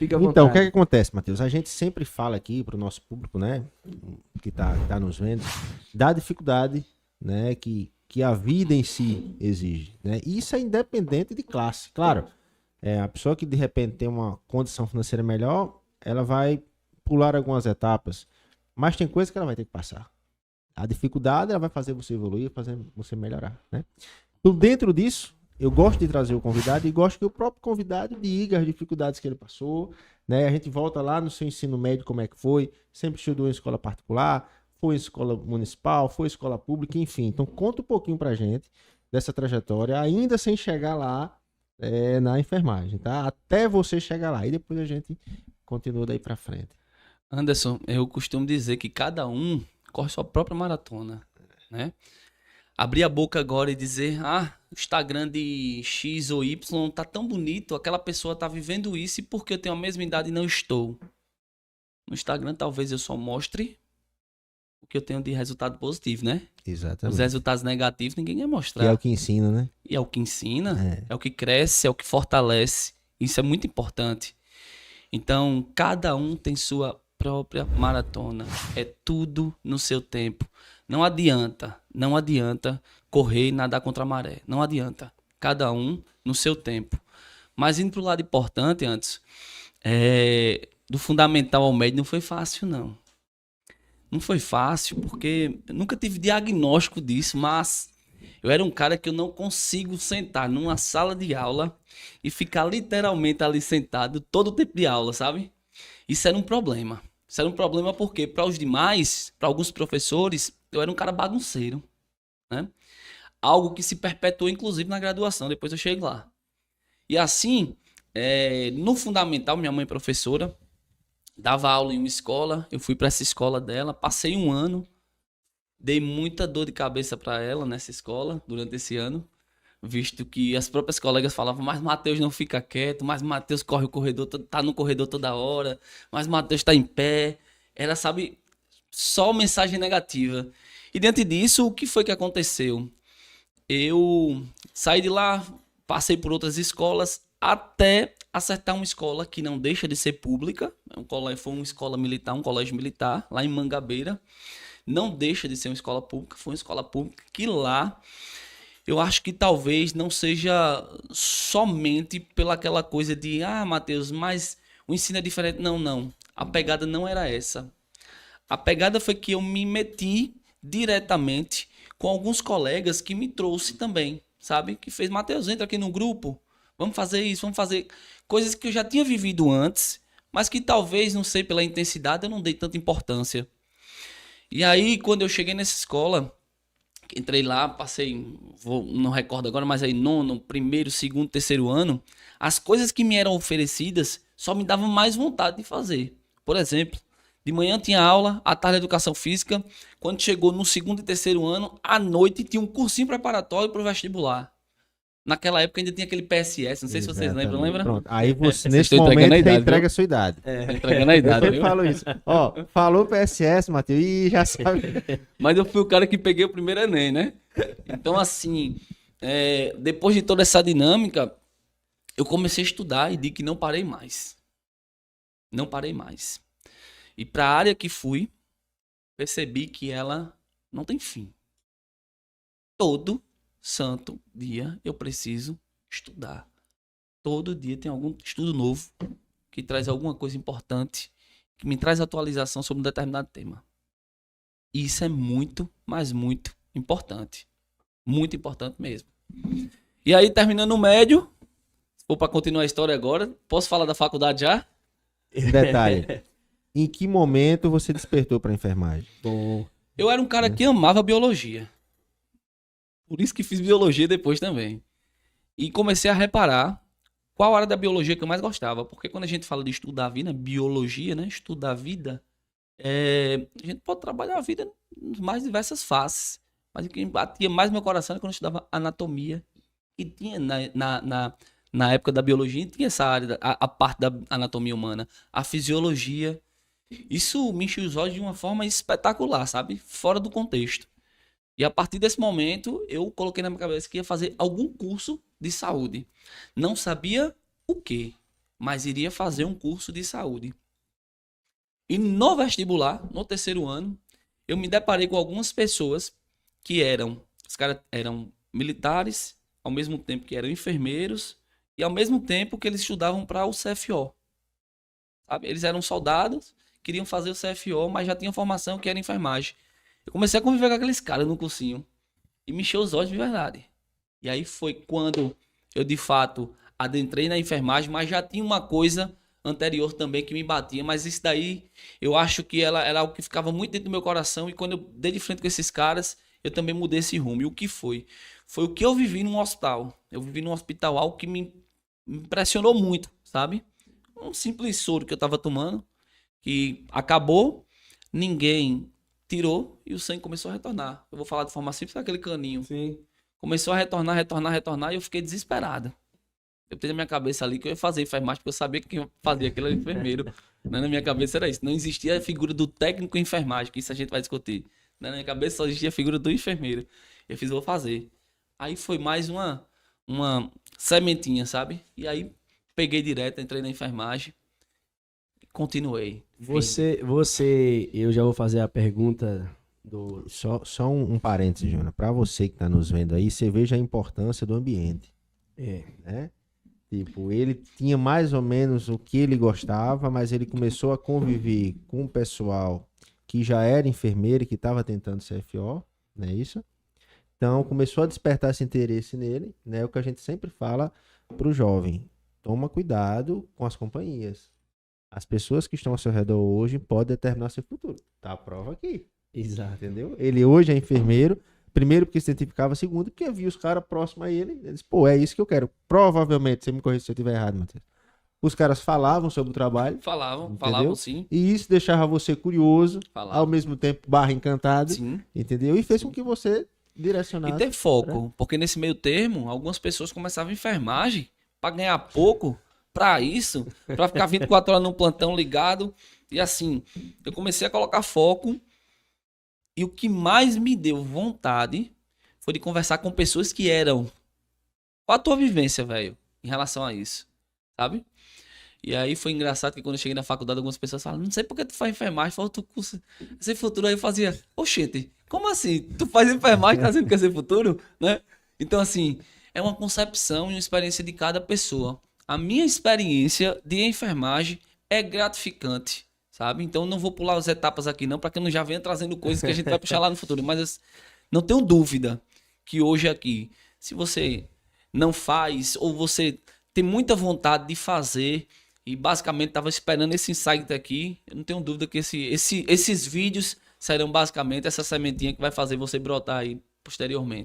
Fica à Então, o que é vontade. que acontece, Matheus? A gente sempre fala aqui para o nosso público, né, que tá nos vendo, da dificuldade, né, que a vida em si exige, né? E isso é independente de classe. Claro, a pessoa que de repente tem uma condição financeira melhor, ela vai pular algumas etapas, mas tem coisas que ela vai ter que passar. A dificuldade, ela vai fazer você evoluir, fazer você melhorar, né? Então, dentro disso, eu gosto de trazer o convidado e gosto que o próprio convidado diga as dificuldades que ele passou, né? A gente volta lá no seu ensino médio, como é que foi, sempre estudou em escola particular, foi em escola municipal, foi em escola pública, enfim. Então, conta um pouquinho pra gente dessa trajetória, ainda sem chegar lá na enfermagem, tá? Até você chegar lá. E depois a gente continua daí pra frente. Anderson, eu costumo dizer que cada um corre sua própria maratona, né? Abrir a boca agora e dizer, o Instagram de X ou Y tá tão bonito, aquela pessoa tá vivendo isso e porque eu tenho a mesma idade e não estou. No Instagram talvez eu só mostre o que eu tenho de resultado positivo, né? Os Exatamente. resultados negativos ninguém quer Que mostrar. é o que ensina, né? E é o que ensina, é o que cresce, é o que fortalece. Isso é muito importante. Então, cada um tem sua própria maratona. É tudo no seu tempo. Não adianta correr e nadar contra a maré. Não adianta. Cada um no seu tempo. Mas indo pro lado importante antes, do fundamental ao médio não foi fácil, não. Não foi fácil porque eu nunca tive diagnóstico disso, mas eu era um cara que eu não consigo sentar numa sala de aula e ficar literalmente ali sentado todo o tempo de aula, sabe? Isso era um problema. Isso era um problema porque para os demais, para alguns professores, eu era um cara bagunceiro, né? Algo que se perpetuou inclusive na graduação, depois eu chego lá. E assim, no fundamental, minha mãe é professora, dava aula em uma escola, eu fui para essa escola dela, passei um ano, dei muita dor de cabeça para ela nessa escola durante esse ano, visto que as próprias colegas falavam, mas Matheus não fica quieto, mas Matheus corre o corredor, tá no corredor toda hora, mas Matheus tá em pé. Era, sabe, só mensagem negativa. E diante disso, o que foi que aconteceu? Eu saí de lá, passei por outras escolas, até acertar uma escola que não deixa de ser pública. Foi uma escola militar, um colégio militar, lá em Mangabeira. Não deixa de ser uma escola pública, foi uma escola pública que lá eu acho que talvez não seja somente pelaquela coisa de, Matheus, mas o ensino é diferente. Não, não. A pegada não era essa. A pegada foi que eu me meti diretamente com alguns colegas que me trouxe também, sabe? Que fez, Matheus, entra aqui no grupo, vamos fazer isso, vamos fazer coisas que eu já tinha vivido antes, mas que talvez, não sei, pela intensidade, eu não dei tanta importância. E aí, quando eu cheguei nessa escola, entrei lá, passei, não recordo agora, mas aí nono, primeiro, segundo, terceiro ano, as coisas que me eram oferecidas só me davam mais vontade de fazer. Por exemplo, de manhã tinha aula, à tarde educação física, quando chegou no segundo e terceiro ano, à noite tinha um cursinho preparatório para o vestibular. Naquela época ainda tinha aquele PSS, não sei se vocês lembram, lembra? Pronto. Aí você, Vocês nesse estão entregando momento, a você idade, entrega viu? a sua idade. Entregando a idade, Eu viu? falo isso. Ó, falou PSS, Matheus, e já sabe. Mas eu fui o cara que peguei o primeiro Enem, né? Então, assim, depois de toda essa dinâmica, eu comecei a estudar e digo que não parei mais. Não parei mais. E para a área que fui, percebi que ela não tem fim. Todo santo dia eu preciso estudar. Todo dia tem algum estudo novo que traz alguma coisa importante, que me traz atualização sobre um determinado tema. E isso é muito, mas muito importante. Muito importante mesmo. E aí, terminando o médio, se for para continuar a história agora, posso falar da faculdade já? Detalhe. Em que momento você despertou para enfermagem? Bom, Eu era um cara que amava biologia. Por isso que fiz biologia depois também. E comecei a reparar qual área da biologia que eu mais gostava. Porque quando a gente fala de estudar a vida, biologia, né? Estudar a vida, a gente pode trabalhar a vida nas mais diversas faces. Mas o que batia mais no meu coração era quando eu estudava anatomia. E tinha na época da biologia, tinha essa área, a parte da anatomia humana, a fisiologia. Isso me encheu os olhos de uma forma espetacular, sabe? Fora do contexto. E a partir desse momento, eu coloquei na minha cabeça que ia fazer algum curso de saúde. Não sabia o quê, mas iria fazer um curso de saúde. E no vestibular, no terceiro ano, eu me deparei com algumas pessoas que os caras eram militares, ao mesmo tempo que eram enfermeiros, e ao mesmo tempo que eles estudavam para o CFO. Sabe? Eles eram soldados, queriam fazer o CFO, mas já tinham formação que era enfermagem. Eu comecei a conviver com aqueles caras no cursinho e me encheu os olhos de verdade. E aí foi quando eu, de fato, adentrei na enfermagem, mas já tinha uma coisa anterior também que me batia, mas isso daí eu acho que ela era algo que ficava muito dentro do meu coração, e quando eu dei de frente com esses caras, eu também mudei esse rumo. E o que foi? Foi o que eu vivi num hospital. Eu vivi num hospital, algo que me impressionou muito, sabe? Um simples soro que eu tava tomando, que acabou, ninguém tirou e o sangue começou a retornar. Eu vou falar de forma simples, aquele caninho. Sim. Começou a retornar e eu fiquei desesperado. Eu tenho na minha cabeça ali que eu ia fazer enfermagem, porque eu sabia que quem fazia aquilo era enfermeiro. Né? Na minha cabeça era isso. Não existia a figura do técnico em enfermagem, que isso a gente vai discutir. Né? Na minha cabeça só existia a figura do enfermeiro. Eu fiz, vou fazer. Aí foi mais uma sementinha, sabe? E aí peguei direto, entrei na enfermagem e continuei. Eu já vou fazer a pergunta do... Só um parênteses, Jona. Para você que está nos vendo aí, você veja a importância do ambiente. Né? Tipo, ele tinha mais ou menos o que ele gostava, mas ele começou a conviver com o pessoal que já era enfermeiro e que estava tentando CFO, não é isso? Então, começou a despertar esse interesse nele, né? O que a gente sempre fala para o jovem. Toma cuidado com as companhias. As pessoas que estão ao seu redor hoje podem determinar seu futuro. Tá a prova aqui. Exato. Entendeu? Ele hoje é enfermeiro, primeiro porque se identificava, segundo porque via os caras próximos a ele. Ele disse, pô, é isso que eu quero. Provavelmente, você me corrija se eu estiver errado, Matheus. Os caras falavam sobre o trabalho. Falavam sim. E isso deixava você curioso, Falavam. ao mesmo tempo encantado. Sim. Entendeu? E fez com que você direcionasse. E ter foco, porque nesse meio termo, algumas pessoas começavam enfermagem para ganhar pouco, para isso, para ficar 24 horas no plantão ligado. E assim, eu comecei a colocar foco. E o que mais me deu vontade foi de conversar com pessoas que eram... Qual a tua vivência, velho, em relação a isso, sabe? E aí foi engraçado que quando eu cheguei na faculdade, algumas pessoas falaram, não sei por que tu faz enfermagem, falta o curso. Esse futuro aí eu fazia, oxente, como assim? Tu faz enfermagem, tá dizendo que quer ser futuro? Né? Então, assim, é uma concepção e uma experiência de cada pessoa. A minha experiência de enfermagem é gratificante, sabe? Então, não vou pular as etapas aqui não, para que eu não já venha trazendo coisas que a gente vai puxar lá no futuro. Mas não tenho dúvida que hoje aqui, se você não faz ou você tem muita vontade de fazer e basicamente estava esperando esse insight aqui, eu não tenho dúvida que esses vídeos serão basicamente essa sementinha que vai fazer você brotar aí posteriormente.